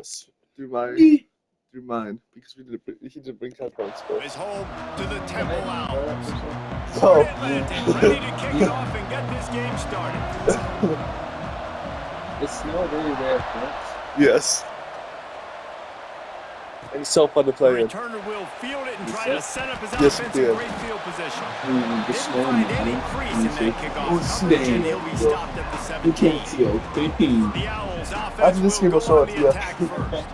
us through mine because he didn't bring headphones. But Is home to the Temple Owls. so Atlantic ready to kick it off and get this game started. It's snow really rare, folks. yes, and it's so fun to The play in. returner will field it and try to set up his Yes, offense he in did. great field position. The Didn't snow find any crease in that kickoff coverage, and he'll be stopped at the You 17. can't see a thing. The Owls After offense this game, will we'll go show on it the to attack you. first.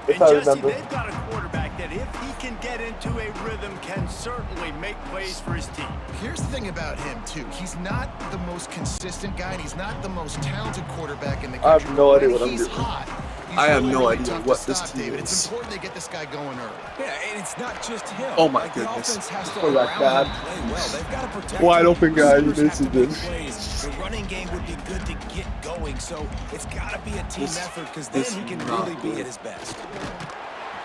If And I Jesse, remember. they've got a quarterback that if he can get into a rhythm can certainly make plays for his team. Here's the thing about him, too. He's not the most consistent guy, and he's not the most talented quarterback in the I country. have no but idea when what I'm he's doing. hot, he's I have really, no really idea tough what to this stop, team David. is. It's important they get this guy going early. Yeah, and it's not just him. Oh my like, goodness. The offense has to Quarterback allow bad. him to play well. They've got to protect Wide him. open guy, he Receivers have to basically make did. plays. The running game would be good to get going, so it's got to be a team effort because then this he can is not really be good. at his best.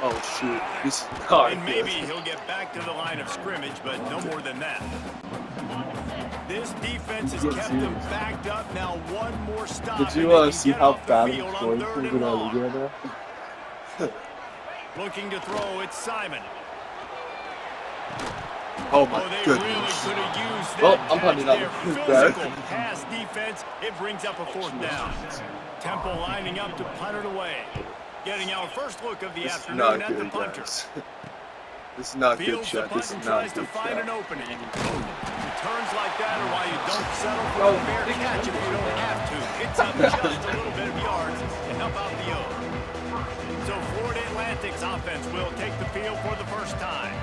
Oh shoot! This oh, And maybe he'll get back to the line of scrimmage, but no more than that. This defense has kept them backed up. Now one more stop. Did you and they can see get how off the bad field it's on going third to and in our long. league right now? Looking to throw, it's Simon. Oh my They goodness! really could have used Well, that I'm punting catch that there. one. Physical pass defense. It brings up a fourth down. Temple lining up to punt it away. Getting our first look of the This is afternoon not at the good, punter. guys. This is not good, Fields the chat. punt This and is not tries to good, find an chat. opening. Returns like that are why you don't settle for a fair catch if you don't have to. Picks up just a little bit of yards to help out the O. So Florida Atlantic's offense will take the field for the first time.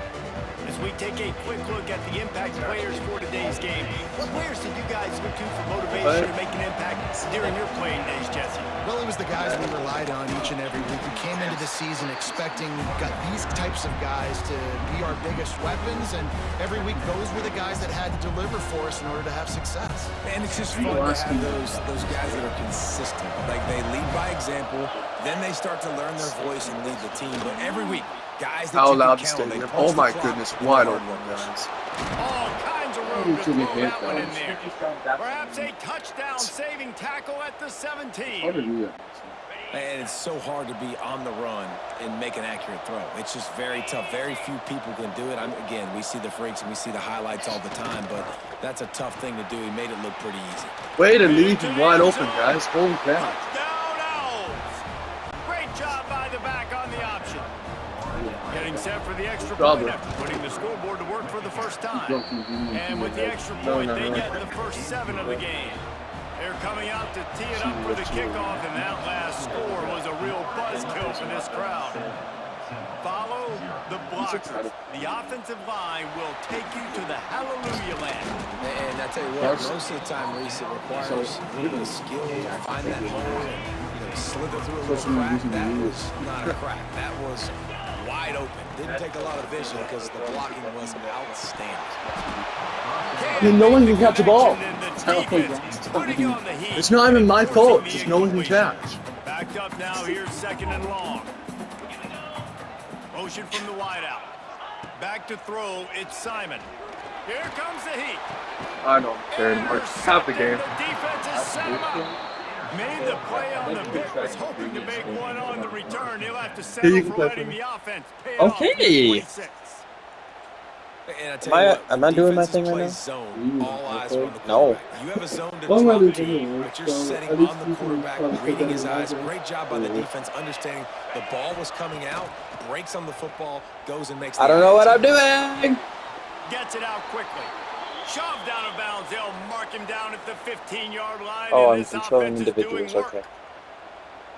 As we take a quick look at the impact players for today's game, what players did you guys look to for motivation to make an impact during your playing days, Jesse? Well, it was the guys we relied on each and every week. We came into the season expecting these types of guys to be our biggest weapons, and every week those were the guys that had to deliver for us in order to have success. And it's just fun to have those guys that are consistent. Like, they lead by example, then they start to learn their voice and lead the team. But every week, guys that How you can loud the count on, they stadium! punch Oh the my clock, goodness! and they're Wide hard open, workers. guys. All kinds of room to throw that one in there. Perhaps a touchdown-saving tackle at the 17. And it's so hard to be on the run and make an accurate throw. It's just very tough. Very few people can do it. Again, we see the freaks and we see the highlights all the time, but that's a tough thing to do. He made it look pretty easy. Way to leave him wide open, guys. Holy cow! Touchdown, Owls. Great job by the back on the option. Getting set for the extra point after putting the scoreboard to work for the first time. And with the extra point, they get the first 7 of the game. They're coming out to tee it up for the kickoff, and that last score was a real buzzkill for this crowd. Follow the blockers. The offensive line will take you to the hallelujah land. And I tell you what, most of the time, Reese, it requires a little bit of skill to find that hole and slither through a little crack. That was not a crack. That was wide open. Didn't take a lot of vision because the blocking was outstanding. I mean, no one can catch the ball. It's not even my fault. Just no one can catch. Backed up now. Here's 2nd and long. Motion from the wideout. Back to throw. It's Simon. Here comes the heat. I don't care anymore. Have the game. The defense has set him up. Made the play on the pick. Was hoping to make one on the return. He'll have to settle for letting the offense pay off. Okay. And I tell you what, am I doing my thing defenses right play now? Zone. All eyes are on the No. quarterback. You have a zone to drop deep, but you're setting on the quarterback, reading his eyes. Great job by the defense, understanding the ball was coming out, breaks on the football, goes and makes the I don't know what I'm doing. Gets it out quickly. Shoved out of bounds. They'll mark him down at the 15-yard line. Oh, and I'm this controlling offense is doing individuals. work. Okay.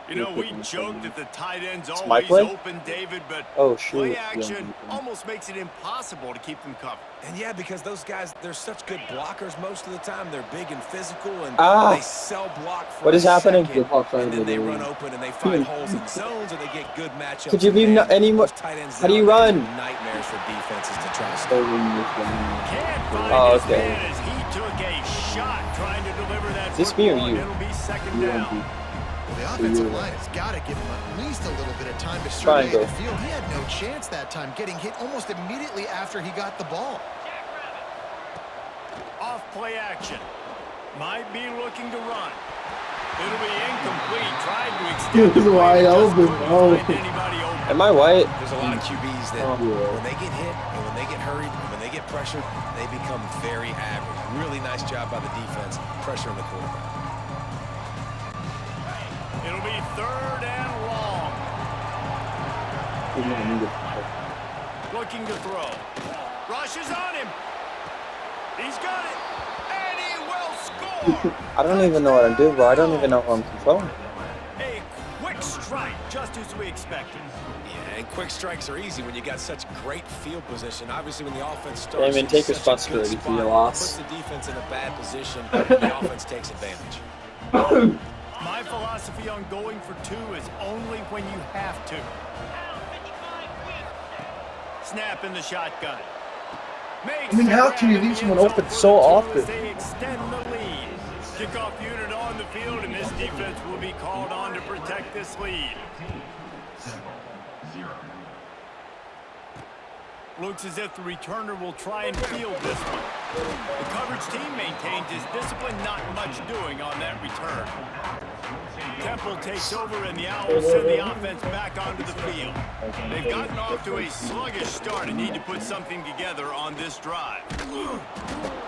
You know, we joke that the tight end's my always play? open, David, but Oh, shoot. play Yeah, action almost makes it impossible to keep them covered. And yeah, because those guys, they're such good blockers most of the time. They're big and physical, and they sell block for What is happening? second, and then they run open and they find holes in zones, and they get good matchups. Could you be any more? How do you run? Nightmares for defenses to try to stop. Can't find Oh, his okay. man as he took a shot trying to deliver that Is this me or football, and you? it'll be 2nd down. Well, the offensive line has got to give him at least a little bit of time to survey Triangle. the field. He had no chance that time, getting hit almost immediately after he got the ball. Off play action. Might be looking to run. It'll be incomplete. Trying to extend It's the play, wide just open. couldn't Oh. find anybody open. Am I white? There's a lot of QBs that when they get hit and when they get hurried and when they get pressured, they become very average. Really nice job by the defense, pressuring the quarterback. It'll be 3rd and long. Looking to throw. Rushes on him. He's got it. And he will score. I don't even know what I'm doing, bro. I don't even know how I'm controlling. A quick strike, just as we expected. Yeah, and quick strikes are easy when you got such great field position. Obviously, when the offense starts, Damon, take in such a good responsibility for your spot, loss. puts the defense in a bad position, the offense takes advantage. My philosophy on going for 2 is only when you have to. Snap in the shotgun. I mean, how can you leave someone open so often? They extend the lead. Kickoff unit on the field, and this defense will be called on to protect this lead. Looks as if the returner will try and field this one. The coverage team maintains his discipline, not much doing on that return. Temple takes over, and the Owls send the offense back onto the field. They've gotten off to a sluggish start and need to put something together on this drive.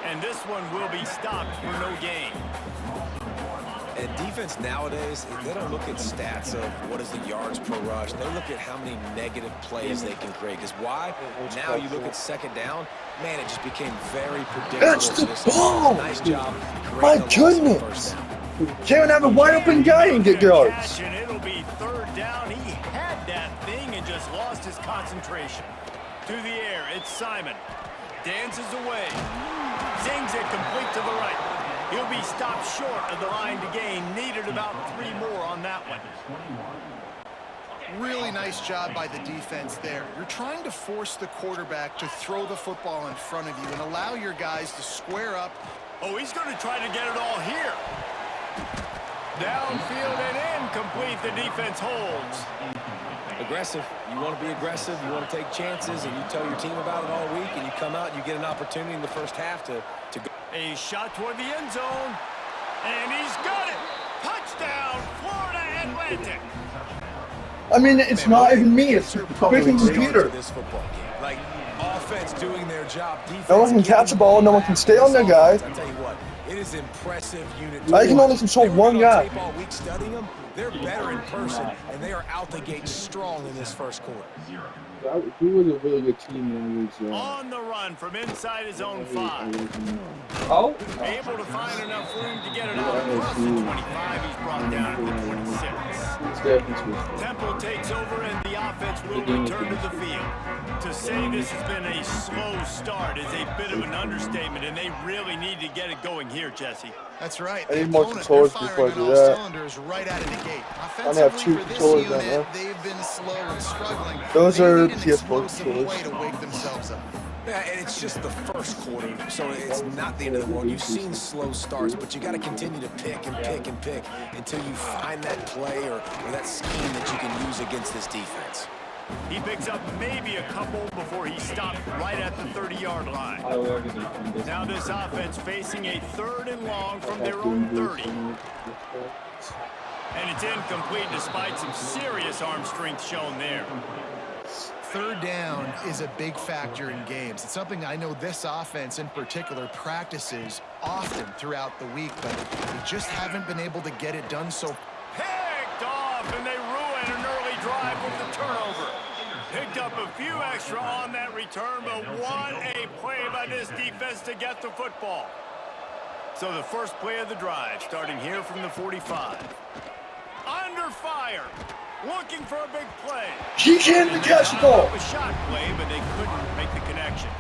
And this one will be stopped for no gain. And defense nowadays, they don't look at stats of what is the yards per rush. They look at how many negative plays they can create. Because why? Now you look at 2nd down, man, it just became very predictable. That's the ball! Nice job. My goodness! Can't have a wide open guy and get yards. And it'll be 3rd down. He had that thing and just lost his concentration. To the air, it's Simon. Dances away. Zings it complete to the right. He'll be stopped short of the line to gain. Needed about 3 more on that one. Really nice job by the defense there. You're trying to force the quarterback to throw the football in front of you and allow your guys to square up. Oh, he's going to try to get it all here. Downfield and incomplete. The defense holds. Aggressive. You want to be aggressive. You want to take chances, and you tell your team about it all week, and you come out and you get an opportunity in the first half to go. A shot toward the end zone. And he's got it. Touchdown, Florida Atlantic. I mean, it's not even me. It's the freaking computer. This football game. Like, offense doing their job. Defense No one can catch the ball. No one can stay on their guy. I tell you what, it is impressive unit. I can only control one guy. All week studying them, they're better in person, and they are out the gate strong in this first quarter. He was a really good team when he was On the run from inside his own 5. Oh? Able to find enough room to get it out across the 25. He's brought down at the 26. Temple takes over, and the offense will return to the field. To say this has been a slow start is a bit of an understatement, and they really need to get it going here, Jesse. That's right. I need more controllers before I do that. Cylinders right out of the gate. I only have 2 Offensively, for this controllers down unit, there. they've been slow and struggling. Those They are need an PS4 explosive controllers. play to wake themselves up. Yeah, and it's just the first quarter, so it's not the end of the world. You've seen slow starts, but you got to continue to pick and pick and pick until you find that play or that scheme that you can use against this defense. He picks up maybe a couple before he stopped right at the 30-yard line. Now this offense facing a 3rd and long from their own 30. And it's incomplete despite some serious arm strength shown there. 3rd down is a big factor in games. It's something I know this offense in particular practices often throughout the week, but they just haven't been able to get it done so. Picked off, and they ruin an early drive with the turnover. Picked up a few extra on that return, but what a play by this defense to get the football. So the first play of the drive, starting here from the 45. Under fire. Looking for a big play. He can't catch the ball. A shot play, but they couldn't make the connection.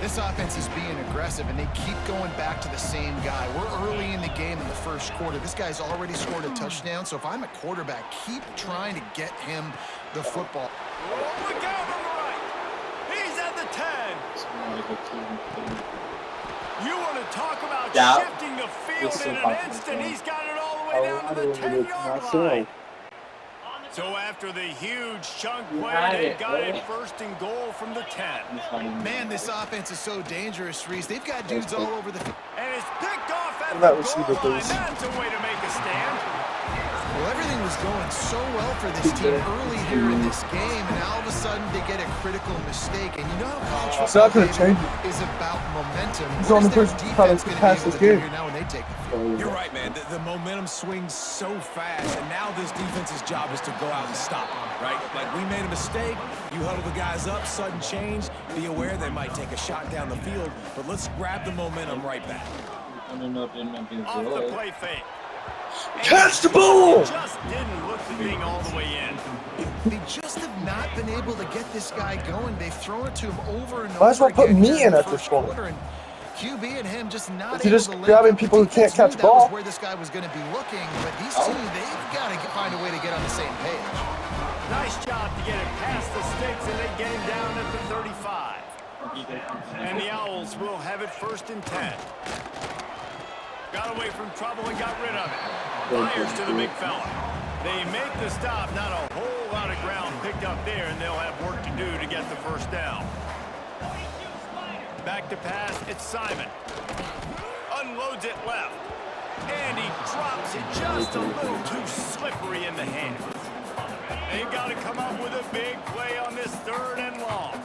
This offense is being aggressive, and they keep going back to the same guy. We're early in the game in the first quarter. This guy's already scored a touchdown, so if I'm a quarterback, keep trying to get him the football. Oh, look out on the right. He's at the 10. You want to talk about shifting the field in an instant. He's got it all the way down to the 10-yard line. So after the huge chunk play, they got it first and goal from the 10. Man, this offense is so dangerous, Reese. They've got dudes all over the field. And it's picked off at That the receiver, goal line. please. That's a way to make a stand. Well, everything was going so well for this team early here in this game, and all of a sudden they get a critical mistake. And you know how college It's not football gonna change is about momentum. He's the only person who's probably pass this game. Now when they take the field? You're right, man. The momentum swings so fast, and now this defense's job is to go out and stop them, right? Like, we made a mistake, you huddle the guys up, sudden change, be aware they might take a shot down the field, but let's grab the momentum right back. Off the play fake. Catch the ball! Just didn't look the thing all the way in. They just have not been able to get this guy going. They've thrown it to him over and over. Might as well put again me here in the at this first point. quarter, and QB and him just not Is he able just to link grabbing up. people who can't Defense catch knew the that ball? was where this guy was going to be looking, but these two, they've got to find a way to get on the same page. Nice job to get it past the sticks, and they get him down at the 35. And the Owls will have it first and 10. Got away from trouble and got rid of it. Fires to the big fella. They make the stop. Not a whole lot of ground picked up there, and they'll have work to do to get the first down. Back to pass. It's Simon. Unloads it left. And he drops it just a little too slippery in the hands. They've got to come up with a big play on this 3rd and long.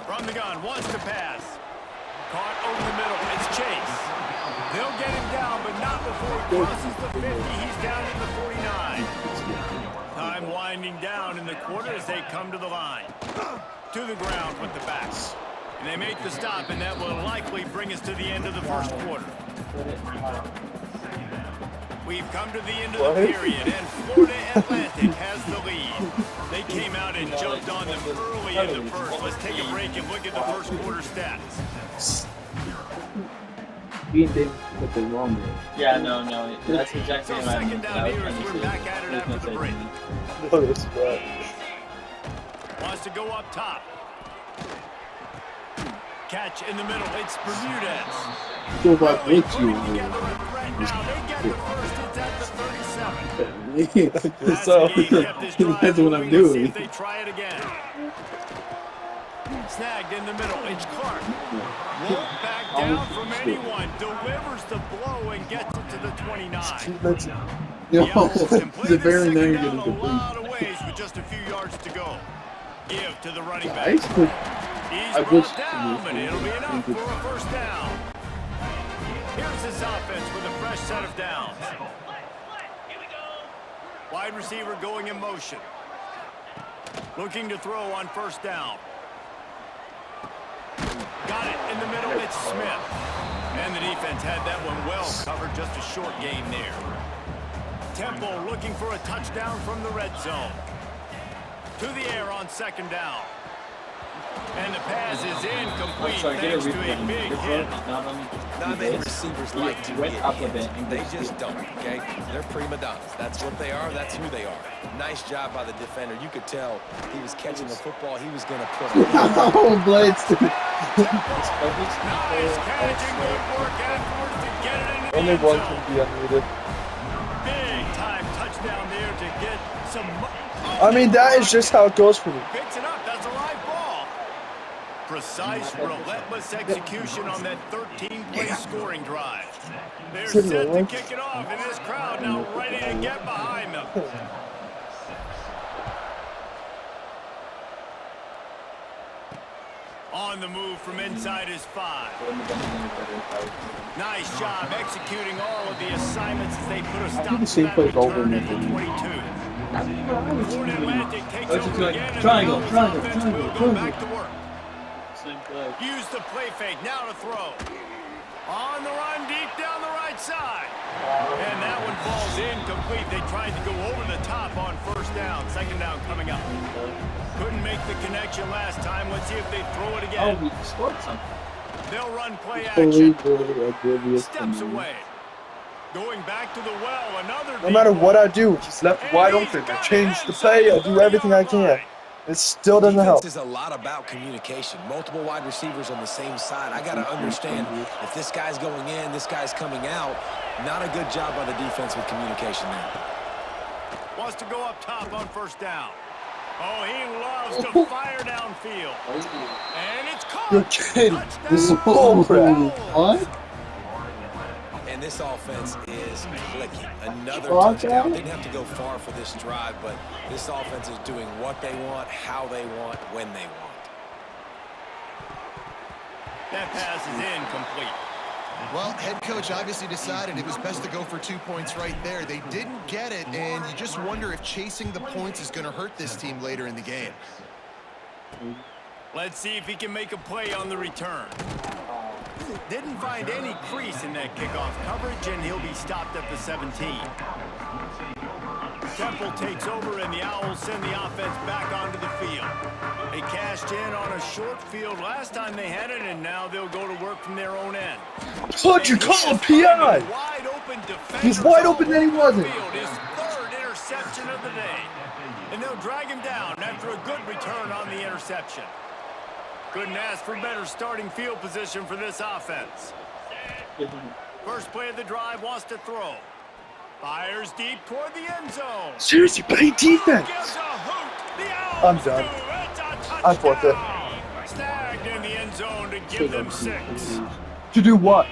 From the gun, wants to pass. Caught over the middle. It's Chase. They'll get him down, but not before he crosses the 50. He's down to the 49. Time winding down in the quarter as they come to the line. To the ground with the backs. And they make the stop, and that will likely bring us to the end of the first quarter. We've come to the end of the period, and Florida Atlantic has the lead. They came out and jumped on them early in the first. Let's take a break and look at the first quarter stats. Yeah, no, that's exactly So what I mean. second down here as we're back at it after the break. No, that's right. Wants to go up top. Catch in the middle. It's Bermudez. Go back Really with you. putting together a threat now. They get the first. It's at the 37. So, That's the game. Kept this drive that's what I'm moving. Let's see doing. if they try it again. Snagged in the middle. It's Clark. Won't back down from anyone. Delivers the blow and gets it to the 29. Yo, The Owls can play the this very second name down getting a lot of complete. ways with just a few yards to go. Give to the running back. Nice, but He's I wish brought down, but it'll be enough for a first down. Here's his offense with a fresh set of downs. Wide receiver going in motion. Looking to throw on first down. Got it in the middle. It's Smith. And the defense had that one well covered. Just a short gain there. Temple looking for a touchdown from the red zone. To the air on second down. And the pass is incomplete thanks to a big hit. Not many receivers like to get hit. They just don't, okay? They're prima donnas. That's what they are. That's who they are. Nice job by the defender. You could tell he was catching the football. He was going to put it. oh, Blades. Nice catch and good work afterwards to get it into the Only end one zone. can be unmuted. Big time touchdown there to get some. I mean, that is just how it goes for me. Picks it up. That's a live ball. Precise, relentless execution on that 13-play scoring drive. They're set to kick it off, and this crowd now ready to get behind them. On the move from inside his 5. Nice job executing all of the assignments as they put a stop to that return at the 22. Florida Atlantic takes over again, and the Owls offense will go back to work. Use the play fake, now to throw. On the run, deep down the right side. And that one falls incomplete. They tried to go over the top on first down. Second down coming up. Couldn't make the connection last time. Let's see if they throw it again. Oh, we scored something. They'll run play action. Steps away. Going back to the well, another. No matter what I do, he's left wide open. I change the play, I do everything I can. It still doesn't help. This is a lot about communication. Multiple wide receivers on the same side. I got to understand if this guy's going in, this guy's coming out. Not a good job by the defense with communication there. Wants to go up top on first down. Oh, he loves to fire downfield. And it's caught. You're kidding. Touchdown. This is bullcrap. What? And this offense is clicking. Another Fuck touchdown. yeah. Didn't have to go far for this drive, but this offense is doing what they want, how they want, when they want. That pass is incomplete. Well, head coach obviously decided it was best to go for 2 points right there. They didn't get it, and you just wonder if chasing the points is going to hurt this team later in the game. Let's see if he can make a play on the return. Didn't find any crease in that kickoff coverage, and he'll be stopped at the 17. Temple takes over, and the Owls send the offense back onto the field. They cashed in on a short field last time they had it, and now they'll go to work from their own end. What'd you call him, PI? Wide open He's wide open, then he wasn't. His third interception of the day. And they'll drag him down after a good return on the interception. Couldn't ask for better starting field position for this offense. First play of the drive, wants to throw. Fires deep toward the end zone. Seriously, play defense. Gives a hoot. The Owls I'm done. do. It's a I forfeit. touchdown. Snagged in the end zone to give them 6. To do what?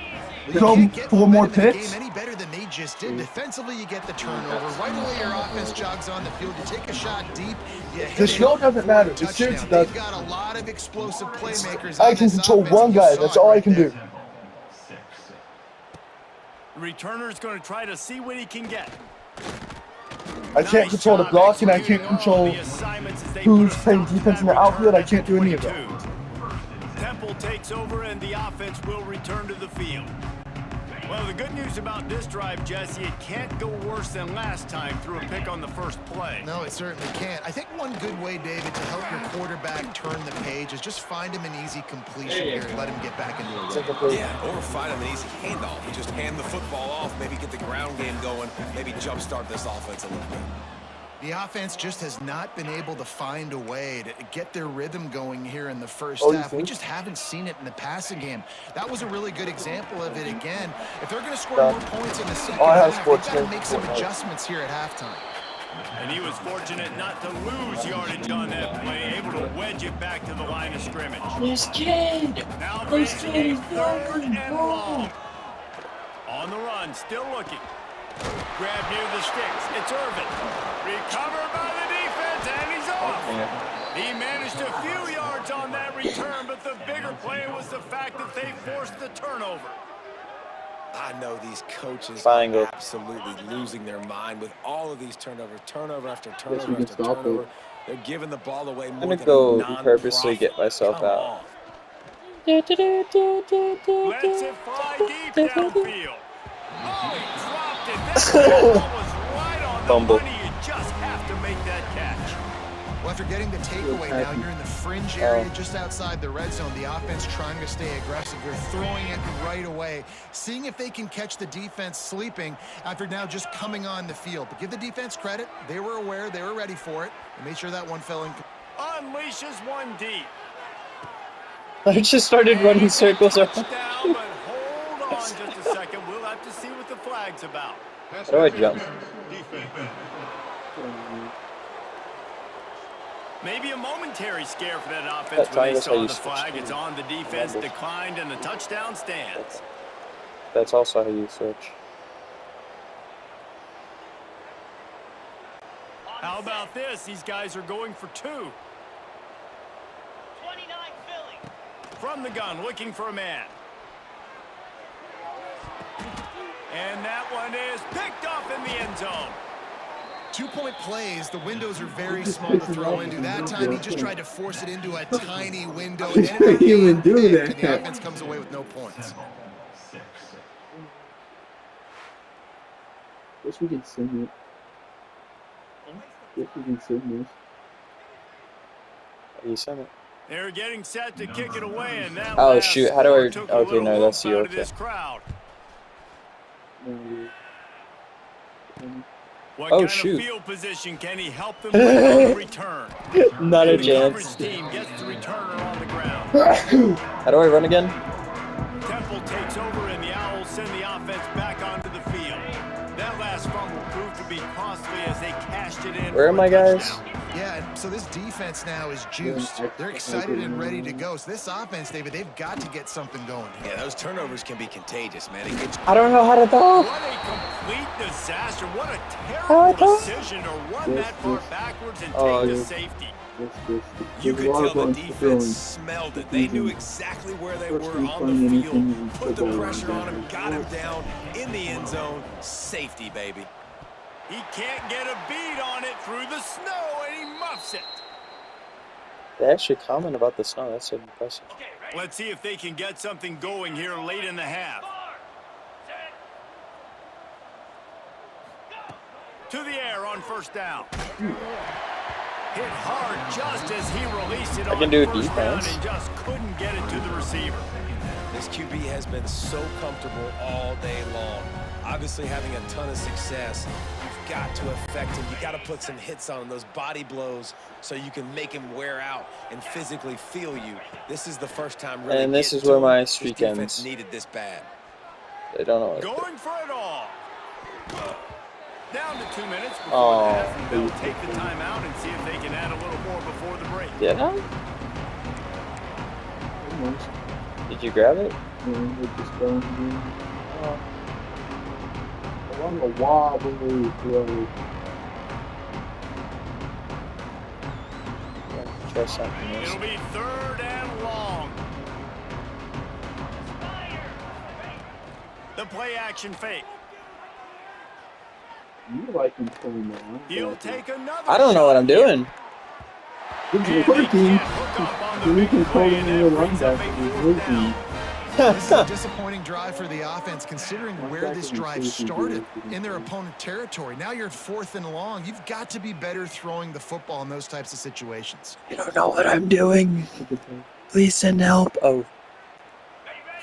They Throw can't get 4 more momentum in the picks? game any better than they just did. Defensively, you get the turnover. Right away, your offense jogs on the field. You take a shot deep. You hit The show it doesn't for matter. a The touchdown. series does. They've got a lot of explosive playmakers. I on can this control offense, one and you guy. saw That's it all I right can there. do. The returner's going to try to see what he can get. I can't control the blocking. I can't control who's playing defense in the outfield. I can't do any of that. Temple takes over and the offense will return to the field. Well, the good news about this drive, Jesse, it can't go worse than last time through a pick on the first play. No, it certainly can't. I think one good way, David, to help your quarterback turn the page is just find him an easy completion here and let him get back into a rhythm. Yeah, or find him an easy handoff. You just hand the football off, maybe get the ground game going, maybe jumpstart this offense a little bit. The offense just has not been able to find a way to get their rhythm going here in the first Oh, you half. We think? just haven't seen it in the passing game. That was a really good example of it again. If they're going to score Yeah. more points in the second Oh, I have half, sports they've got to games. make some adjustments here at halftime. And he was fortunate not to lose yardage on that play, able to wedge it back to the line of scrimmage. This kid. Now This facing kid a is third fucking and long. On the run, still looking. Grab near the sticks. It's Irvin. Recovered by the defense, and he's off. He managed a few yards on that return, but the bigger play was the fact that they forced the turnover. I know these coaches Triangle. are absolutely losing their mind with all of these turnovers, turnover after we turnover can after stop turnover. it. They're giving the ball away more gonna than go a non-profit. purposely get myself Come out. on. Lets it fly deep downfield. Oh, he dropped it. That ball was right on the Fumble. money. You just have to make that catch. Well, after getting the takeaway now, you're in the fringe area just outside the red zone. The offense trying to stay aggressive. They're throwing it right away, seeing if they can catch the defense sleeping after now just coming on the field. But give the defense credit. They were aware. They were ready for it. And made sure that one fell in. Unleashes one deep. I just started running circles around. Touchdown, but hold on just a second. We'll have to see what the flag's about. How do I jump? Maybe a momentary scare for that offense That's when they how saw you the switch flag. It's teams. on the defense, declined, and the touchdown stands. That's also how you switch. How about this? These guys are going for 2. 29 Philly. From the gun, looking for a man. And that one is picked off in the end zone. 2-point plays, the windows are very small to throw into. That time, he just tried to force it into a tiny window. And ended up being even do picked, and that. the offense comes away with no points. Guess we can sing it. Guess we can sing this. How do you send it? They're getting set to kick it away, and that Oh, last shoot, how do score I- took a okay, little no, whoop that's you, out of okay. this crowd. What Oh, kind shoot. of field position can he help them with on the return? Not a The chance. coverage team gets the returner on the ground. How do I run again? Temple takes over, and the Owls send the offense back onto the field. That last fumble proved to be costly as they cashed it in. Where am I, guys? Yeah, and so this defense now is juiced. They're excited and ready to go. So this offense, David, they've got to get something going. Yeah, those turnovers can be contagious, man. It gets I don't know how to throw. What a complete disaster. What a terrible decision to run that far backwards and take the safety. You could tell the defense smelled it. They knew exactly where they were on the field, put the pressure on him, got him down in the end zone. Safety, baby. He can't get a beat on it through the snow, and he muffs it. They actually comment about the snow. That's so impressive. Let's see if they can get something going here late in the half. To the air on first down. Hit hard just as he released it on first down and just couldn't get it to the receiver. This QB has been so comfortable all day long. Obviously having a ton of success. You've got to affect him. You've got to put some hits on him, those body blows, so you can make him wear out and physically feel you. This is the first time really. And this is where my streak ends. Needed this bad. They don't know. Going for it all. Down to 2 minutes before the half, and they'll take the timeout and see if they can add a little more before the break. Yeah. Did you grab it? On the wobbly throw. Try something else. It'll be 3rd and long. The play action fake. You like him pulling on. He'll take another. I don't know what I'm doing. It's working. You can pull in your linebacker. It's working. This is a disappointing drive for the offense, considering where this drive started in their opponent territory. Now you're at 4th and long. You've got to be better throwing the football in those types of situations. You don't know what I'm doing. Please send help. Oh.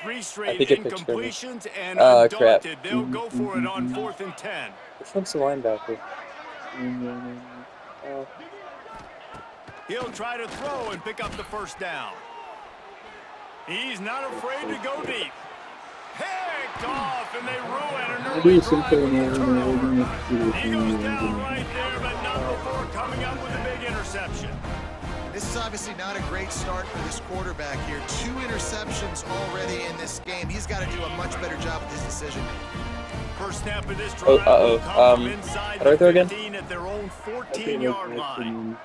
3 straight incompletions and crap. undaunted. They'll go for it on 4th and 10. Which one's the linebacker? He'll try to throw and pick up the first down. He's not afraid to go deep. Picked off, and they ruin an early drive with a turnover. He goes down right there, but not before coming up with a big interception. This is obviously not a great start for this quarterback here. 2 interceptions already in this game. He's got to do a much better job with his decision making. First snap of this drive will come from inside the 15 at their own 14-yard line.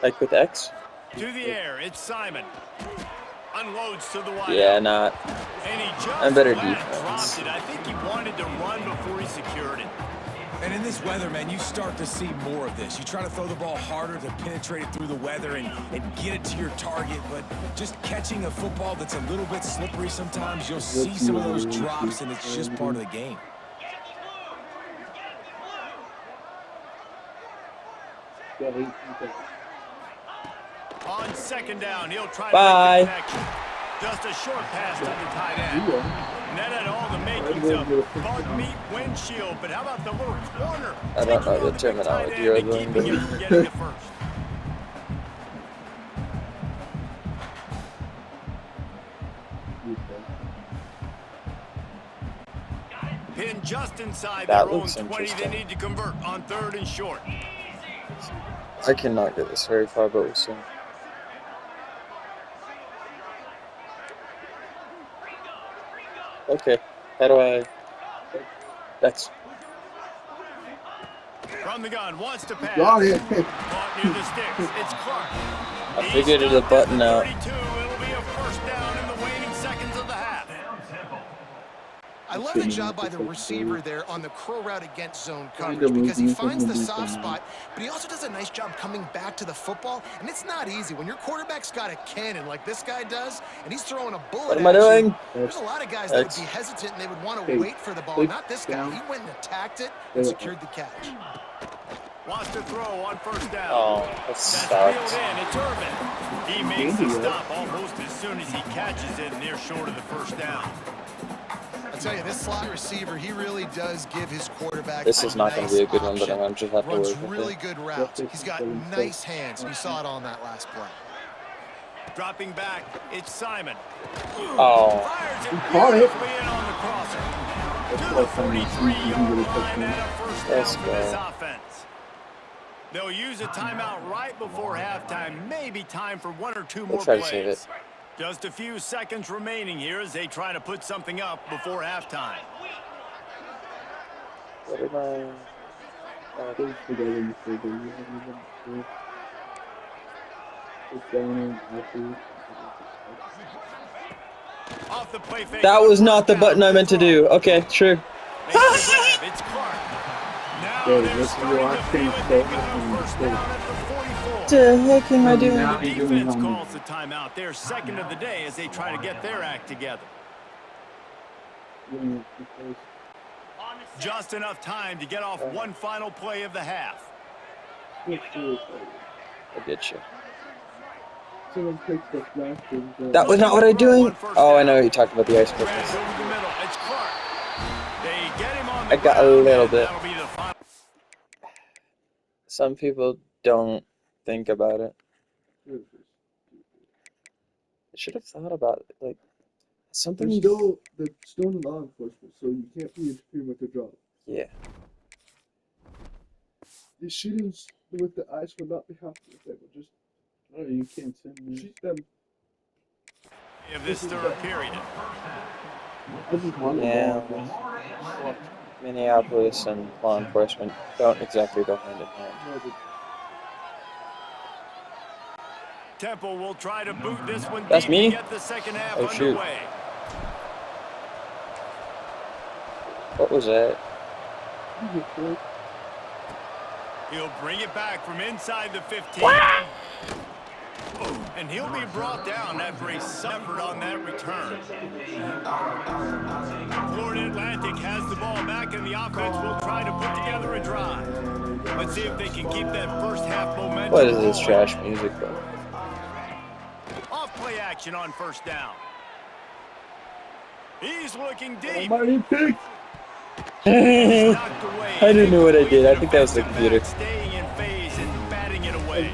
Like with X? To the air, it's Simon. Unloads to the wide. Yeah, not. And he just I'm better dropped defense. it. I think he wanted to run before he secured it. And in this weather, man, you start to see more of this. You try to throw the ball harder to penetrate it through the weather and get it to your target, but just catching a football that's a little bit slippery sometimes, you'll see some of those drops, and it's just part of the game. On 2nd down, he'll try Bye. to make the connection. Just a short pass to the tight end. And that had all the makings of bug meat windshield, but how about the little corner? I don't know the terminology you're doing, but Getting it first. Pinned just inside That their own looks 20. They interesting. need to convert on 3rd and short. I cannot get this very far, but we'll see. Okay, how do I... That's... From the gun, wants to pass. Got it. Caught near the sticks. It's Clark. I figured it a button out. 32. It'll be a first down in the waning seconds of the half. I love the job by the receiver there on the curl route against zone coverage because he finds the soft spot, but he also does a nice job coming back to the football, and it's not easy. When your quarterback's got a cannon like this guy does, and he's throwing a bullet What am I doing? There's a lot of guys that would be hesitant and they would want to wait for the ball. Not this guy. He went and attacked it and secured the catch. Wants to throw on first down. Oh, that That's sucks. reeled in. It's Irvin. He makes the stop almost as soon as he catches it near short of the first down. I'll tell you, this slot receiver, he really does give his quarterback This is not going to be a good one, but I'm going to just have to runs work with really it. good routes. He's got nice hands, and you saw it on that last play. Dropping back, it's Simon. Oh. Fires it Caught it. beautifully in on the crosser. the 43 yard line and a first down Let's for this go. offense. They'll use a timeout right before halftime. Maybe time for 1 or 2 We'll more try to save plays. it. Just a few seconds remaining here as they try to put something up before halftime. What am I? Please forget any further. You haven't even put down after. Off the play fake. That was not the button I meant to do. Okay, sure. Makes the grab. It's Clark. Now Yeah, they're this is starting your to last feel chance, it. so They got a I'm first still- down at the 44. What the heck am I doing? Now The you're doing defense on calls the timeout. Their second of the day as they try to get their act together. Just enough time to get off one final play of the half. I get you. Someone takes the flash and That was not what I'm doing. Oh, I know you're talking about the ice Grabs Christmas. over the middle. It's Clark. They get him on the I got a ground, little and bit. that'll be the final. Some people don't think about it. I should have thought about it. Like something. they're still in law enforcement, so you can't be interfering with their job. Yeah. The shootings with the ice would not be happening if they would just. No, you can't send me. Shoot them. Of this third period. I just want Yeah. Minneapolis and law enforcement don't exactly go hand in hand. Temple will try to boot this one That's deep me? to get the second half Oh, shoot. underway. What was that? He'll bring it back from inside the 15. And he'll be brought down after he suffered on that return. Florida Atlantic has the ball back, and the offense will try to put together a drive. Let's see if they can keep that first half momentum. What is this rolling. trash music though? Off play action on first down. He's looking deep. I didn't know what I did. I think that was the computer. Staying in phase and batting it away.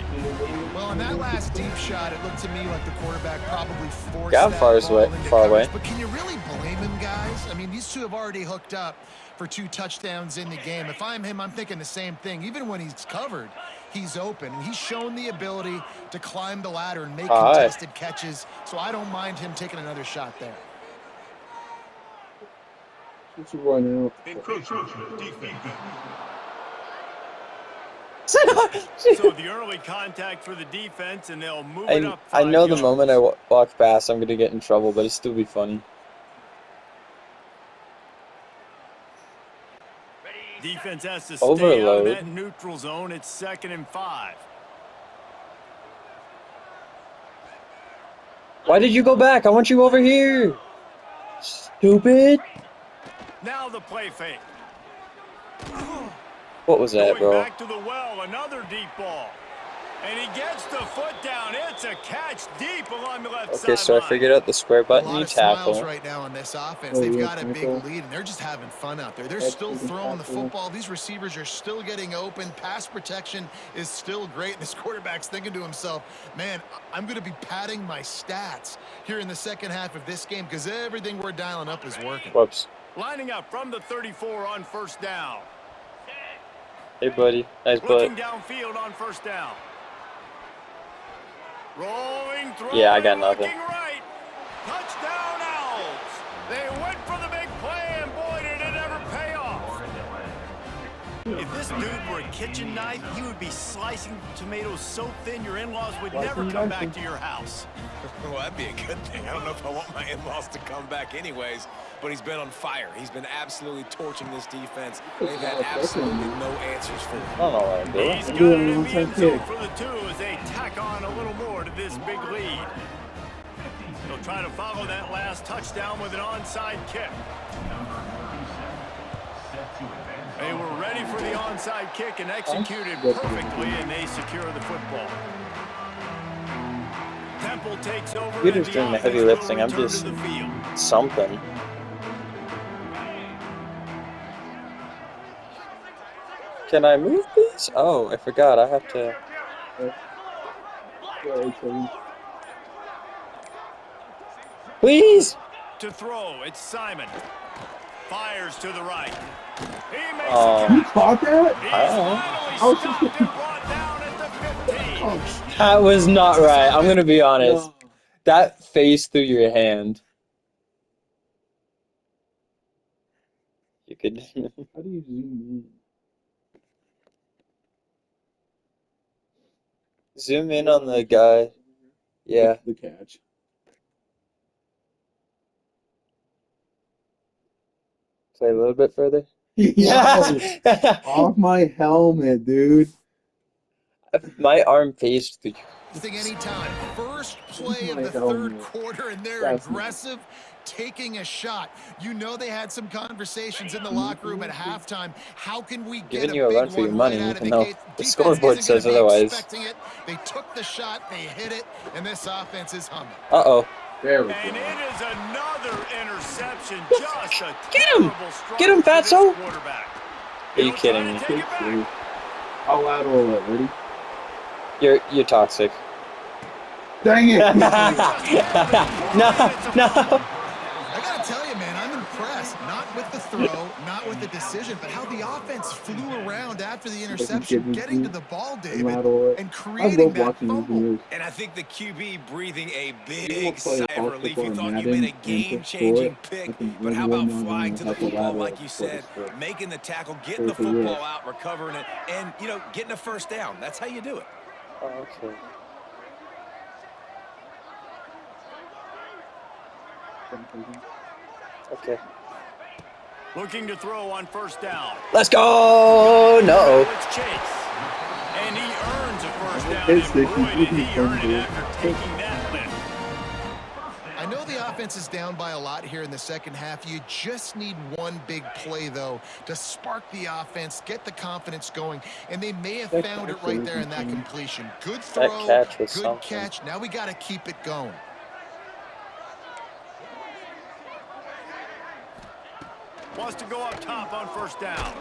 Well, on that last deep shot, it looked to me like the quarterback probably forced Got that far ball away- into far away. coverage. But can you really blame him, guys? I mean, these two have already hooked up for 2 touchdowns in the game. If I'm him, I'm thinking the same thing. Even when he's covered, he's open. And he's shown the ability to climb the ladder and make contested catches. So I don't mind him taking another shot there. It's run out. So the early contact for the defense, and they'll move it up. I know the 5 moment I yards. walk past, I'm gonna get in trouble, but it'll still be funny. Defense has to stay Overload. out of that neutral zone. It's 2nd and 5. Why did you go back? I want you over here. Stupid. Now the play fake. What was that, Going bro? back to the well, another deep ball. And he gets the foot down. It's a catch deep along the left Okay, sideline. so I figured out the square A button. lot You of smiles tackle. right now on this offense. Oh, They've yeah, got a big tackle. lead, and they're just having fun out there. They're That's still the throwing the tackle. football. These receivers are still getting open. Pass protection is still great. This quarterback's thinking to himself, man, I'm going to be padding my stats here in the second half of this game because everything we're dialing up is working. Whoops. Lining up from the 34 on first down. Hey, buddy. Nice Looking butt. downfield on first down. Rolling through. Yeah, I got nothing. Looking right. Touchdown Owls. They went for the big play, and boy, did it ever pay off. If this dude were a kitchen knife, he would be slicing tomatoes so thin your in-laws would never come back to your house. Well, that'd be a good thing. I don't know if I want my in-laws to come back anyways, but he's been on fire. He's been absolutely torching this defense. They've had absolutely no answers for I him. don't know what I'm doing. He's got doing it an in the onside end zone kick. for the 2 as they tack on a little more to this big lead. They'll try to follow that last touchdown with an onside kick. They were ready for the onside kick and executed perfectly, and they secure the football. Temple takes over. You're and just doing the offense heavy will lifting. I'm return just to the field. something. Can I move this? Oh, I forgot. I have to. Please. To throw, it's Simon. Fires to the right. He makes You caught that? He's I finally was just stopped and brought down at the 15. oh, That was not right. I'm gonna be honest. no. That phased through your hand. You could. How do you zoom Zoom in on the guy. in? Yeah. The catch. Play a little bit further. Yo, off my helmet, dude. My arm phased through. I think anytime. First play of My the helmet. third quarter, and they're That's aggressive, taking a shot. You know they had some conversations in the locker room at halftime. How can we get Giving a you a big run for your one money, right out of the even though gate? the Defense scoreboard isn't gonna says be otherwise. expecting it. They took the shot, they hit it, and this offense is humming. Uh-oh. There we And go. it is another interception. Just a Get him! terrible struggle Get him, for this Fatso! quarterback. Are you He'll kidding try me? to take it back. I'll lateral it. Ready? You're toxic. Dang it! No. I gotta tell you, man, I'm impressed. Not with the throw, not with the decision, but how the offense flew around after the interception, getting to the ball, David, and I creating love that watching these fumble. videos. And I think the QB breathing a You big will play sigh of college relief. football You in thought you Madden made a and game-changing for pick, sport, I can but how about everyone flying to the have to football, lateral like you before the said, sport. making the tackle, getting the For real. football out, recovering it, and, you know, getting a first down. That's how you do it. Oh, okay. Okay. Looking to throw on first down. Let's go! No. It's Chase. And he earns a first down. It's And the boy, did he completely earn it fumble. after taking that lift. I know the offense is down by a lot here in the second half. You just need one big play, though, to spark the offense, get the confidence going, and they may have found it right there in that completion. Good throw, That catch was good something. catch. Now we got to keep it going. Wants to go up top on first down.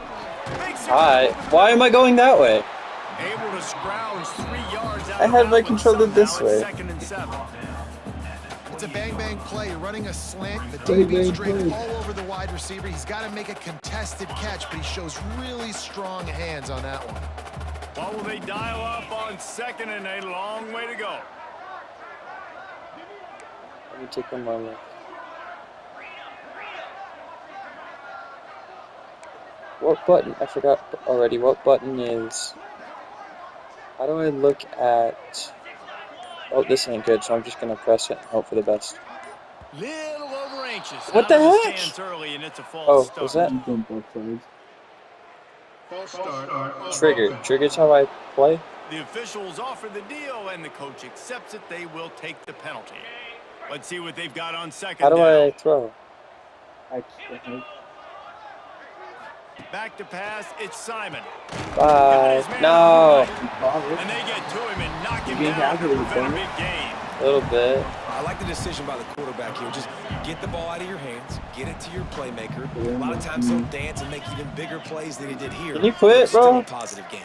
Makes it Alright. Why am I going that way? able to scrounge 3 yards out I of had my bounds, controller somehow this it's way. 2nd and 7. It's a bang-bang play. You're running a slant. The Bang, DB's bang draped play. all over the wide receiver. He's got to make a contested catch, but he shows really strong hands on that one. What will they dial up on 2nd and a long way to go? Let me take one more look. What button? I forgot already. What button is... How do I look at... Oh, this ain't good, so I'm just going to press it and hope for the best. Little over anxious. What the Out of heck? stance early, and it's a false Oh, start. was that... You jump both sides. Trigger. Trigger's how I play? The officials offer the deal, and the coach accepts it. They will take the penalty. Let's see what they've got on 2nd How do down. I throw? Back to pass, it's Simon. Bye. No. And they get to him and knock him You down have to it, prevent a Simon. big gain. A little bit. I like the decision by the quarterback here. Just get the ball out of your hands, get it to your playmaker. A lot of times he'll dance and make even bigger plays than he did here. Can you quit, It's still bro? a positive game.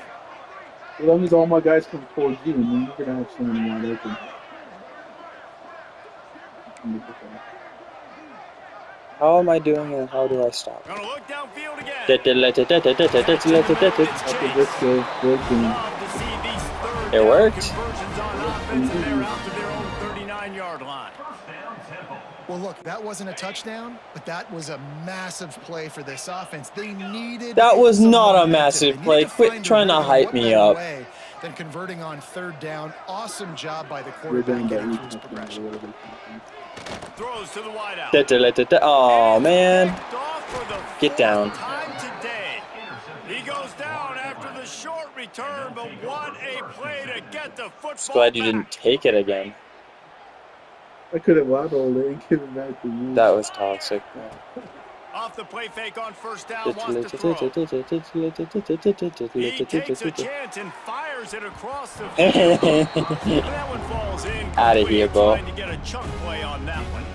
Well, that means all my guys come towards you, and then you're gonna have someone wide open. How am I doing and how do I stop? Gonna look downfield again. After this goes working. Love to see these third It down worked. conversions on offense, and they're out to their own 39-yard line. Well, look, that wasn't a touchdown, but that was a massive play for this offense. They needed That was some not a momentum. massive They needed play. to Quit find a trying to rhythm. hype What me better up. way than converting on 3rd down? Awesome job by the We're quarterback down by getting 8 through his touchdowns progression. already. Throws to the wideout. Oh, man. Picked off for the Get down. 4th time today. He goes down after the short return, but what a play to get the football Just glad you back. didn't take it again. I could have lateraled it and given it back to you. That was toxic. Off the play fake on 1st down, wants to throw. He takes a chance and fires it across the field. That one falls in. Outta here, bro. Trying to get a chunk play on that one.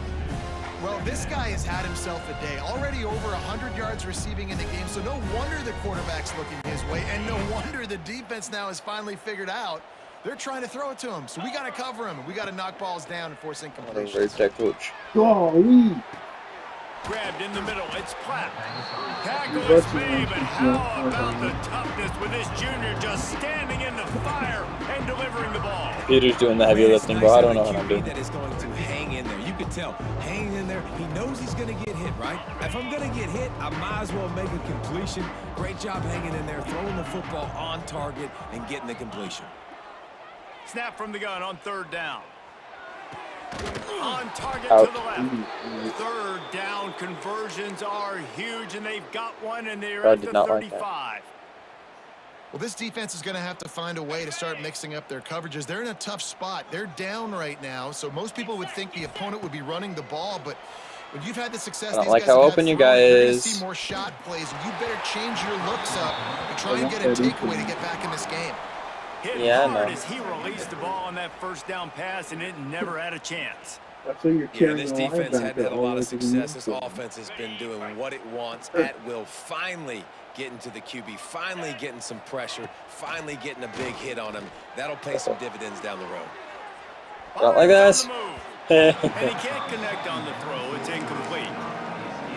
Well, this guy has had himself a day. Already over 100 yards receiving in the game, so no wonder the quarterback's looking his way, and no wonder the defense now has finally figured out they're trying to throw it to him. So we got to cover him. We got to knock balls down and force incompletion. That coach. Golly! Grabbed in the middle. It's Platt. Tackle is made, but how about the toughness with this junior just standing in the fire and delivering the ball? Peter's doing the heavy lifting, but I don't know what I'm doing. That is going to hang in there. You can tell, hanging in there. He knows he's going to get hit, right? If I'm going to get hit, I might as well make a completion. Great job hanging in there, throwing the football on target and getting the completion. Snap from the gun on 3rd down. On target Out. to the left. 3rd down conversions are huge, and they've got one, and they're I at did the not like that. 35. Well, this defense is going to have to find a way to start mixing up their coverages. They're in a tough spot. They're down right now, so most people would think the opponent would be running the ball, but when you've had the success I don't these like guys how have open had you throwing, you're going to guys- see more shot plays, and you better change your looks up and try and get a takeaway to get back in this game. Hit Yeah, I hard know. as he released the ball on that 1st down pass, and it never had a chance. That's why you're Yeah, carrying this the defense linebacker hadn't had a all lot the of way to the success. This midfield. offense has been doing what it wants at will. Finally getting to the QB, finally getting some pressure, finally getting a big hit on him. That'll pay some dividends down the road. Don't like Fires this. on the move. And he can't connect on the throw. It's incomplete.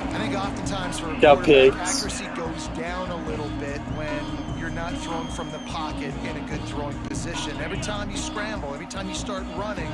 I think oftentimes for a Go quarterback, Pigs. accuracy goes down a little bit when you're not throwing from the pocket in a good throwing position. Every time you scramble, every time you start running,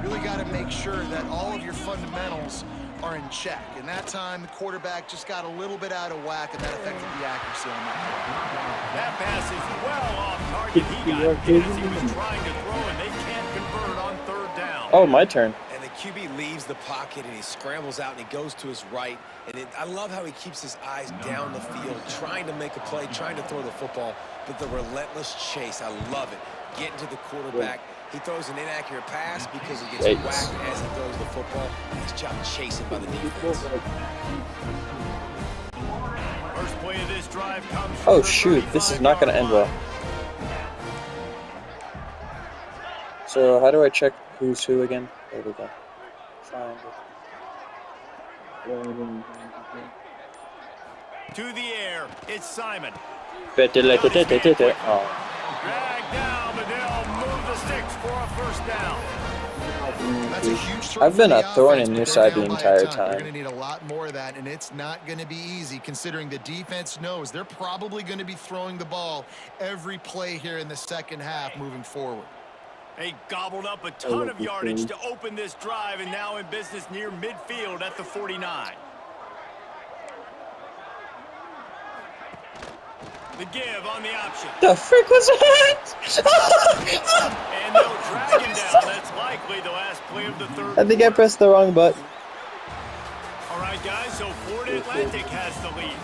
you really got to make sure that all of your fundamentals are in check. And that time, the quarterback just got a little bit out of whack, and that affected the accuracy on that play. That pass is well off target. He got hit as he was trying to throw, and they can't convert on 3rd down. Oh, my turn. And the QB leaves the pocket and he scrambles out and he goes to his right. And I love how he keeps his eyes down the field, trying to make a play, trying to throw the football. But the relentless chase, I love it. Getting to the quarterback. He throws an inaccurate pass because he gets Yikes. whacked as he throws the football. Nice job chasing by the defense. First play of this drive comes from Oh, the shoot. This is not going to end 35-yard well. So, how do I check who's who again? There we go. Find it. line. To the air, it's Simon. Oh. Dragged down, but they'll move the sticks for a 1st down. That's a huge throw I've been for a the thorn offense, in but your they're side down the by a entire ton. They're time. going to need a lot more of that, and it's not going to be easy considering the defense knows they're probably going to be throwing the ball every play here in the 2nd half moving forward. They gobbled up a ton of yardage to open this drive, and now in business near midfield at the 49. The give on the option. The frick was that? And they'll drag him down. That's likely the last play of the 3rd I think I quarter. pressed the wrong button. All right, guys, so Florida Atlantic has the lead.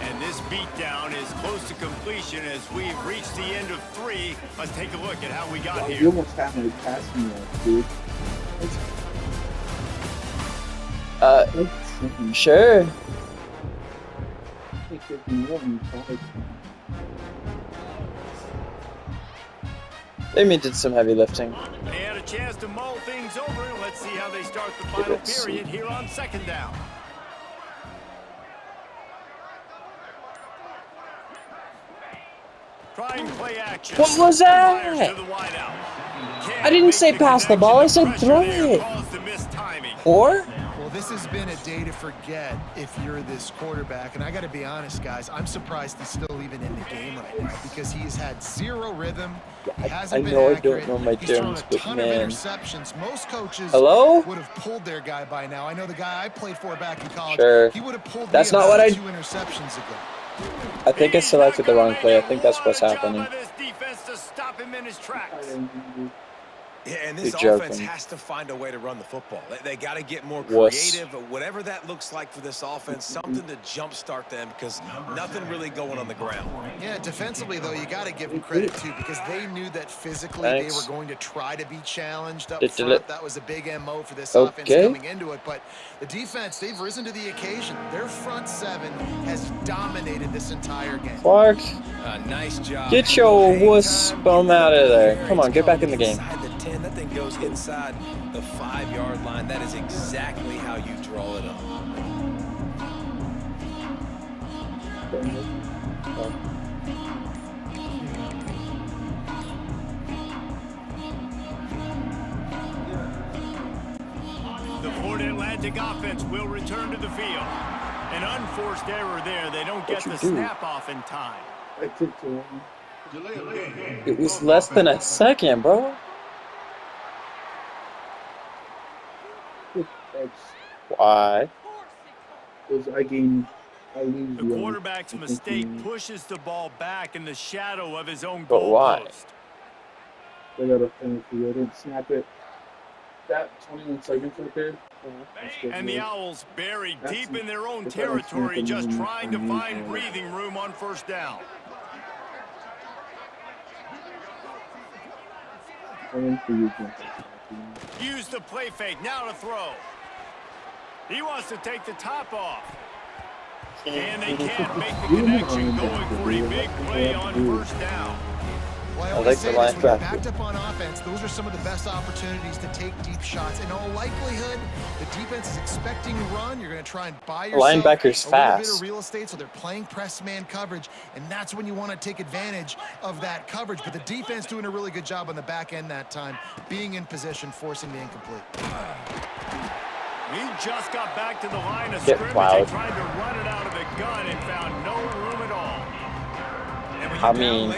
And this beatdown is close to completion as we've reached the end of 3. Let's take a look at how we got You here. almost had me passing that, dude. Sure. Amy did some heavy lifting. They had a chance to mull things over, and let's see how they start the final Let's see. period here on 2nd down. Trying play action. What was that? Fires to the wideout. Can't I didn't make say the pass the connection. ball, I The said pressure throw there it. caused the missed timing. Or? Well, this has been a day to forget if you're this quarterback. And I got to be honest, guys, I'm surprised he's still even in the game right now because he has had zero rhythm. He hasn't been know I accurate. don't know my He's thrown terms, a but ton man. of interceptions. Most coaches Hello? would have pulled their guy by now. I know the guy I played for back in college. Sure. He would have pulled That's me not about what I- 2 interceptions ago. I think I selected the wrong play. I think that's what's What a job happening. by this defense to stop him in his tracks. Yeah, and this You're offense joking. has to find a way to run the football. They got to get more Wuss. creative, or whatever that looks like for this offense, something to jumpstart them because nothing really going on the ground. Yeah, defensively, though, you got to give them credit, too, because they knew that physically Thanks. they were going to try to be challenged up Did front. it. That was a big MO for this Okay. offense coming into it. But the defense, they've risen to the occasion. Their front 7 has dominated this entire game. Clark, Nice job. get your Hang wuss time, bum get out the of there. ball Come on, get back in the game. Inside the 10, that thing goes inside the 5-yard line. That is exactly how you draw it up. The Florida Atlantic Gigantic offense will return to the field. An unforced error there. They don't get the snap off in time. I took too long. It was less than a second, bro. Why? Because I lose. The quarterback's mistake pushes the ball back in the shadow of his own But why? goalpost. I got a penalty. I didn't snap it. That 21 seconds right there. And the Owls buried deep in their own territory, just trying to find breathing room on first down. Use the play fake, now to throw. He wants to take the top off. And they can't make the connection, going for a big play on first down. Well, I like the line back. Backed up on offense, those are some of the best opportunities to take deep shots. In all likelihood, the defense is expecting a run. You're going to try and buy yourself linebacker's a little fast. bit of real estate, so they're playing press man coverage, and that's when you want to take advantage of that coverage. But the defense doing a really good job on the back end that time, being in position, forcing the incomplete. He just got back to the line of scrimmage and tried to run it out of the gun and found no room at all. I mean,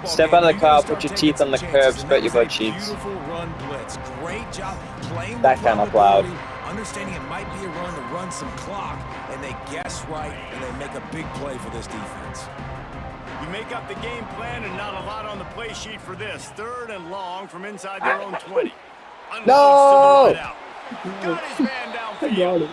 step out of the car, put your teeth on the curb, spread your butt cheeks. Run blitz. Great job playing that kind of loud. Understanding it might be a run to run some clock, and they guess right, and they make a big play for this defense. You make up the game plan and not a lot on the play sheet for this. 3rd and long from inside their own 20. No! Got his man downfield.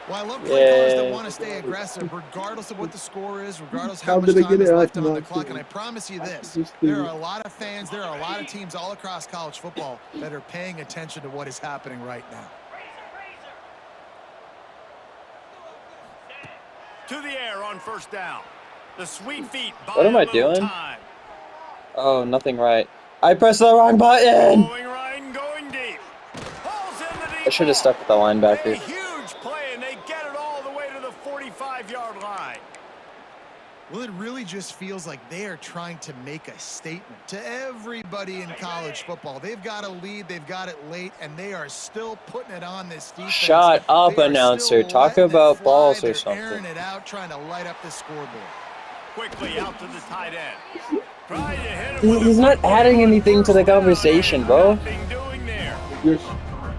Well, I love play callers that want to stay aggressive, regardless of what the score is, regardless of how much time is left on the clock. And I promise you this, there are a lot of fans, there are a lot of teams all across college football that are paying attention to what is happening right now. To the air on first down. The sweet feet. What am I doing? Oh, nothing right. I pressed the wrong button. Going right and going deep. I should have stuck with the linebacker. Get it all the way to the 45-yard line. Well, it really just feels like they are trying to make a statement to everybody in college football. They've got a lead, they've got it late, and they are still putting it on this defense. Shut up, announcer. Talk about balls or something. Airing it out, trying to light up the scoreboard. Quickly out to the tight end. Try to hit him. He's not adding anything to the conversation, bro.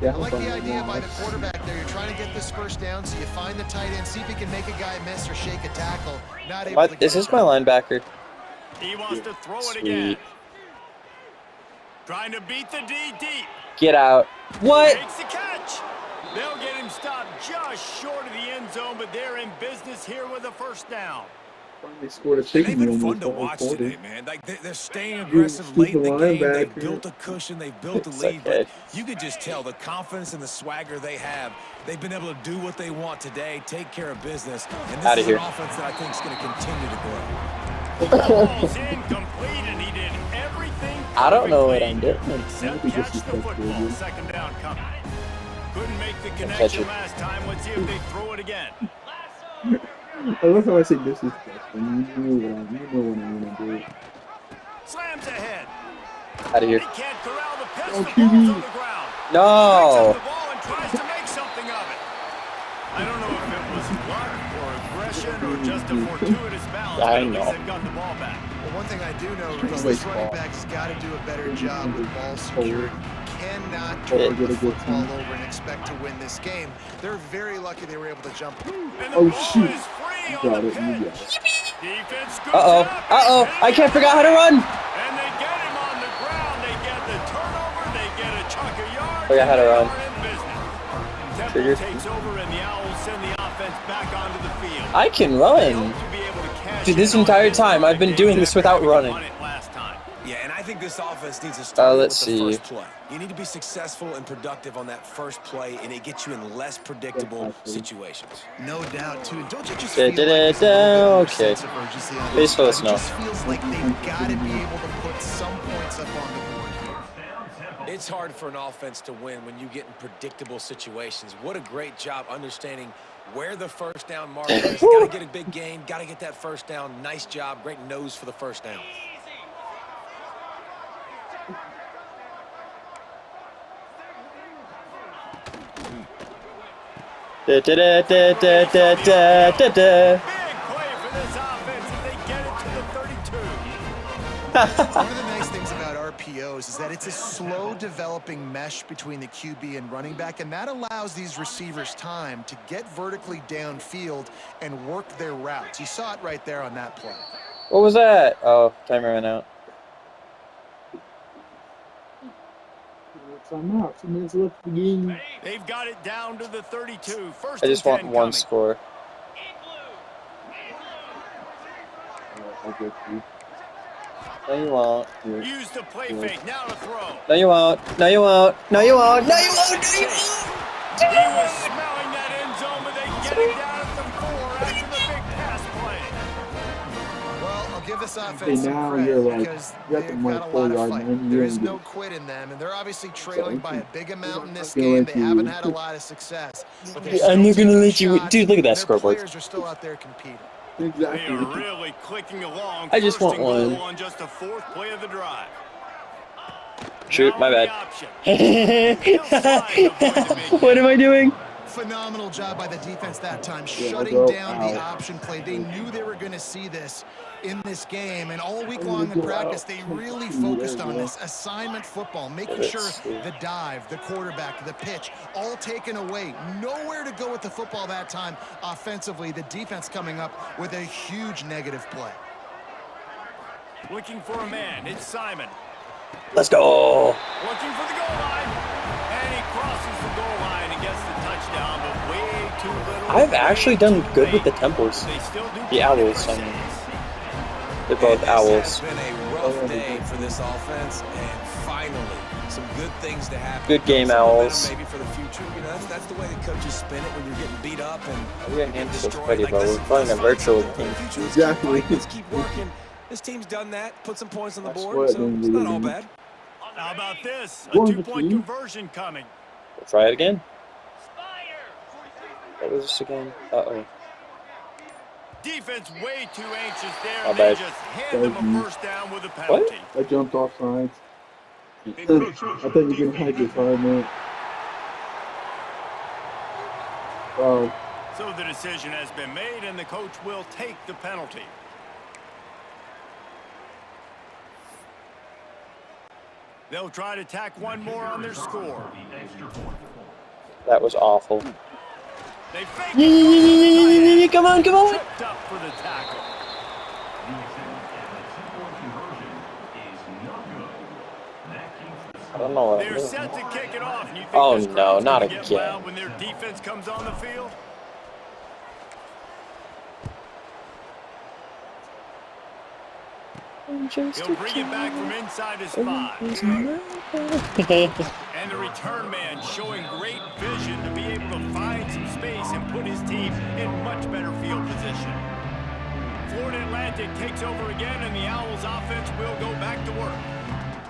I like the idea by the quarterback there. You're trying to get this first down, so you find the tight end, see if he can make a guy miss or shake a tackle. Not able to Is this my linebacker? He wants to throw it again. Trying to beat the D deep. Get out. What? Makes the catch. They'll get him stopped just short of the end zone, but they're in business here with a first down. They scored a They've been fun to watch today, man. Like they're staying aggressive late in the game. They've built a cushion. They've built a lead. But you can just tell the confidence and the swagger they have. They've been able to do what they want today, take care of business. And this is an offense that I think is going to continue to grow. The ball's incomplete, and he did everything. I don't know what I'm doing. Except catch the football. 2nd down coming. Couldn't make the connection last time. Let's see if they throw it again. I love how I say this is best. You know what I'm gonna do. Slams ahead. Out of here. He can't corral the pitch. The ball's on the ground. No. Picks up the ball and tries to make something of it. I don't know if it was luck or aggression or just a fortuitous balance. I know. know. They've got the ball back. Well, one thing I do know is this running back's got to do a better job with ball security. Cannot turn the football over and expect to win this game. They're very lucky they were able to jump. And the ball is free on the pitch. Defense scoops Uh-oh. it up. Uh-oh. I can't figure out how to run. And they get him on the ground. They get the turnover. They get a chunk of yards. Figure out how to run. Temple takes over, and the Owls send the offense back onto the field. I can run. Dude, this entire time I've been doing this without running. Yeah, and I think this offense needs to start with the first play. You need to be successful and productive on that first play, and it gets you in less predictable situations. No doubt, too. Don't you just feel like there's a little bit more sense of urgency on this? It just feels like they've got to be able to put some points up on the board here. It's hard for an offense to win when you get in predictable situations. What a great job understanding where the first down marker is. Got to get a big gain. Got to get that first down. Nice job. Great nose for the first down. Da, da, da, da, da, da, da, da, da. Big play for this offense as they get it to the 32. One of the nice things about RPOs is that it's a slow developing mesh between the QB and running back, and that allows these receivers time to get vertically downfield and work their routes. You saw it right there on that play. What was that? Oh, timer ran out. I'm out. 2 minutes left of the game. They've got it down to the 32. First I just and want 10 one coming. score. No, you won't. Use the play fake. Now to throw. No, you won't. No, you won't. No, you won't. No, you won't. No, you won't. He was smelling that end zone, but they get it down at the 4 after the big pass play. Well, I'll give this Okay, offense some now credit you're like, because you got they've them got like a 4 lot of yard fight. line. There is no quit in them, and they're obviously trailing by a big amount in this feel game. like They haven't you- had a lot of success, but they're I'm still not gonna taking let you- shots, dude, look at that and their scoreboard. players are still out there competing. They Exactly. are really clicking along. I just First want and goal one. on just the 4th play of the drive. Shoot, Now my on the bad. option. He'll slide to avoid the big What hit. am I doing? Phenomenal job by the defense that time, Yeah, shutting go down the out. option play. They knew they were going to see this in this game, and all week I'm long gonna in go practice, out. they really There focused you on go. this assignment football, making Let's sure see. the dive, the quarterback, the pitch, all taken away. Nowhere to go with the football that time offensively. The defense coming up with a huge negative play. Looking for a man. It's Simon. Let's go. Looking for the goal line. And he crosses the goal line and gets the touchdown, but way too little. I've actually done way good too with the late. Temples. They still do The count it Owls, for I mean. six. They're both This Owls. has been a rough day for this offense, and finally, some good things to happen. Good game, Some momentum Owls. Maybe for the future. You know, that's the way the coaches spin it when you're getting beat up and We you're got getting named so destroyed. sweaty, Like, but we're let's playing a find virtual something for the team. future. Let's Exactly. keep fighting. Let's keep working. This team's done that. Put some points on the That's board, what so they it's not do. all bad. How about this? A One of the 2-point team. conversion coming. We'll try it again. What was this again? Uh-oh. Defense way too anxious there. My And they bad. just hand them a first down with a What? penalty. I jumped off sides. I thought you were gonna hide your side, man. Wow. So the decision has been made, and the coach will take the penalty. They'll try to tack one more on their score. That was awful. They fake Yeah, it. yeah, yeah, yeah, yeah, yeah, yeah, come on, come on. Tripped up for the tackle. I don't know what I'm They're doing. set to kick it off. And you think Oh, this no, crowd's not gonna get again. loud when their defense comes on the field? He'll bring it back from inside his 5. And the return man showing great vision to be able to find some space and put his team in much better field position. Florida Atlantic takes over again, and the Owls offense will go back to work.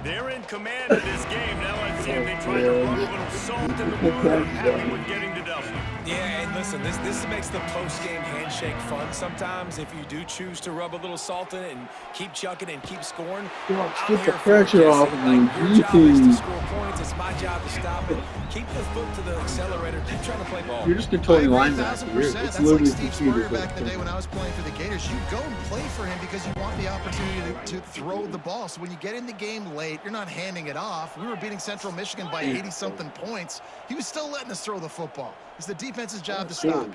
They're in command of this game. Now let's see if they try to rub a little salt in the wound or happy with getting to W. Yeah, and listen, this makes the post-game handshake fun sometimes if you do choose to rub a little salt in it and keep chucking and keep scoring. Let's I'm get the here for it, pressure Jesse. off of me. Like, your job is to Jeez. score points. It's my job to stop it. Keep the foot to the accelerator. Keep trying to play ball. You're just I controlling agree linebacker. 1,000%. It's That's like literally Steve computers. Spurrier back in the day when I was playing for the Gators. You go and play for him because you want the opportunity to throw the ball. So when you get in the game late, you're not handing it off. We were beating Central Michigan by 80-something points. He was still letting us throw the football. It's the defense's job to stop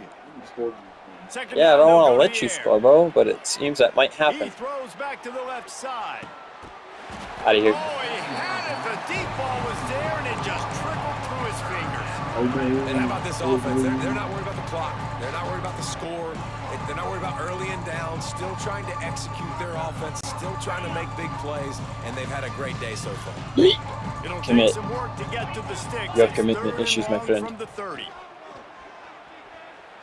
you. Second Yeah, I down, don't they'll want go to let the you air. score, Bo, but it seems that might He happen. throws back to the left side. Out of Oh, here. he had it. The deep ball was there, and it just trickled through his fingers. And how about this offense? They're not worried about the clock. They're not worried about the score. They're not worried about early and down. Still trying to execute their offense. Still trying to make big plays. And they've had a great day so far. It'll Commit. take some work to get to the sticks. You have It's commitment 3rd and issues, my long friend. From the 30.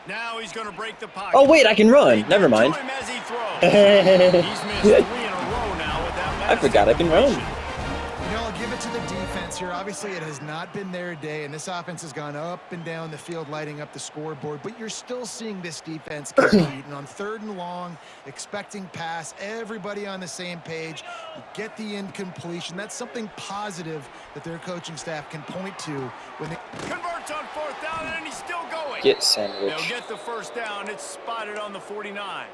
Now he's going to break the pocket. Oh, wait, I can They run. get Never to mind. him as he throws. He's missed 3 in a row now with that I forgot I can run. completion. You know, I'll give it to the defense here. Obviously, it has not been their day, and this offense has gone up and down the field, lighting up the scoreboard, but you're still seeing this defense compete. And on 3rd and long, expecting pass, everybody on the same page, you get the incompletion. That's something positive that their coaching staff can point to when they Converts on 4th down, and he's still going. Get sandwich. They'll get the 1st down. It's spotted on the 49.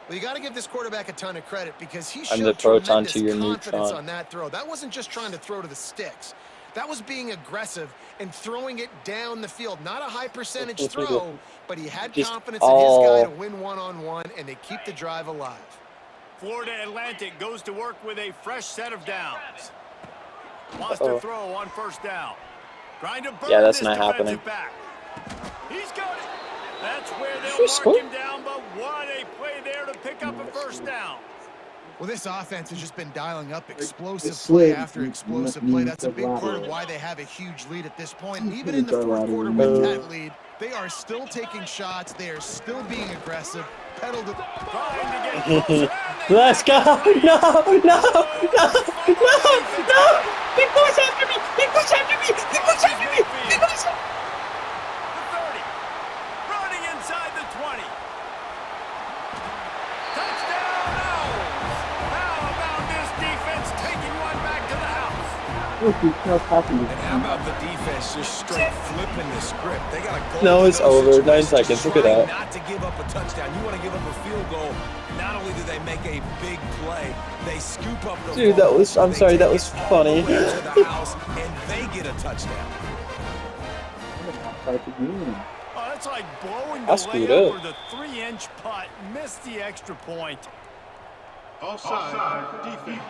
Well, you got to give this quarterback a ton of credit because he I'm showed the proton tremendous to your confidence neutron. on that throw. That wasn't just trying to throw to the sticks. That was being aggressive and throwing it down the field. Not a high percentage throw, but he had Just confidence in his guy to win one-on-one, and they keep the drive alive. Florida Atlantic goes to work with a fresh set of downs. Wants to throw on 1st down. Trying to burn that's this not defensive happening. back. He's got it. That's where they'll Just mark score. him down, but what a play there to pick up a 1st down. Well, this offense has just been dialing up explosive It's play slid. after explosive play. That's a big part of why they have a huge lead at this point. And even in the 4th quarter with that lead, they are still taking shots. They are still being aggressive. Pedal to... Trying to get closer. Let's go! No! Big boy's after me! Big boy's after me! Big boy's after me! Big boy's after me! The 30. Running inside the 20. Touchdown, Owls. How about this defense taking one back to the house? And how about the defense just straight flipping the script? They got a goal. No, it's in those over. 9 situations, seconds. Look at trying that. Not to give up a touchdown. You want to give up a field goal. Not only do they make a big play, they scoop up the Dude, that ball, was- I'm they sorry, take that it was all funny. the way to the house, and they get a touchdown. Oh, that's like blowing I the screwed layup up. or the 3-inch putt. Missed the extra point. Offside defense.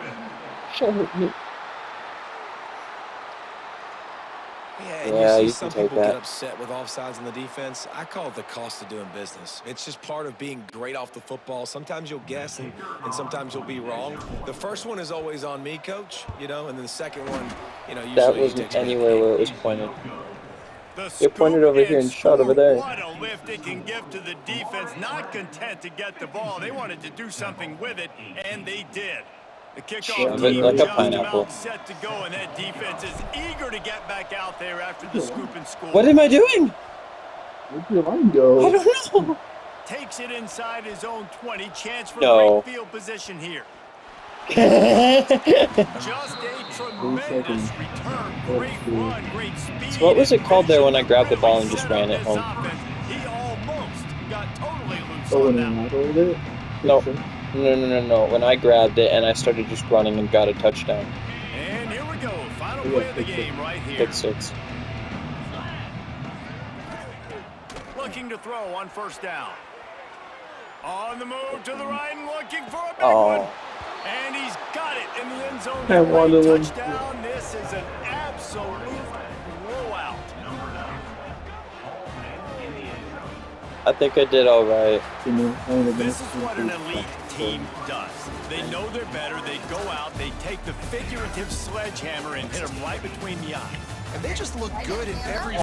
Yeah, you you see some can take people that. get upset with offsides in the defense. I call it the cost of doing business. It's just part of being great off the football. Sometimes you'll guess and sometimes you'll be wrong. The first one is always on me, coach, and then the second one, usually That he wasn't takes me to anywhere the where it was pointed. It pointed over here and shot over there. What a lift it can give to the defense. Not content to get the ball. They wanted to do something with it, and they did. The kickoff Shove it team like a just pineapple. about set to go, and that defense is eager to get back out there after the scoop and score. What am I doing? Where'd your line go? I don't know. Takes it inside his own 20. Chance for No. great field position here. So Just a tremendous return. Great run, great speed. what was it called there when I grabbed the ball and just Really ran it set home? up this offense. He almost got totally loose Oh, on and that. then I it. No. When I grabbed it and I started just running and got a touchdown. And here we go. Final play of the game right here. Pick 6. Looking to throw on 1st down. On the move to the right and looking for a big Oh. one. And he's got it in the end zone. I wanted Great him. touchdown. This is an absolute blowout. I think I did all right. This is what an elite team does. They know they're better. They go out. They take the figurative sledgehammer and hit them right between the eyes. And they just look good in every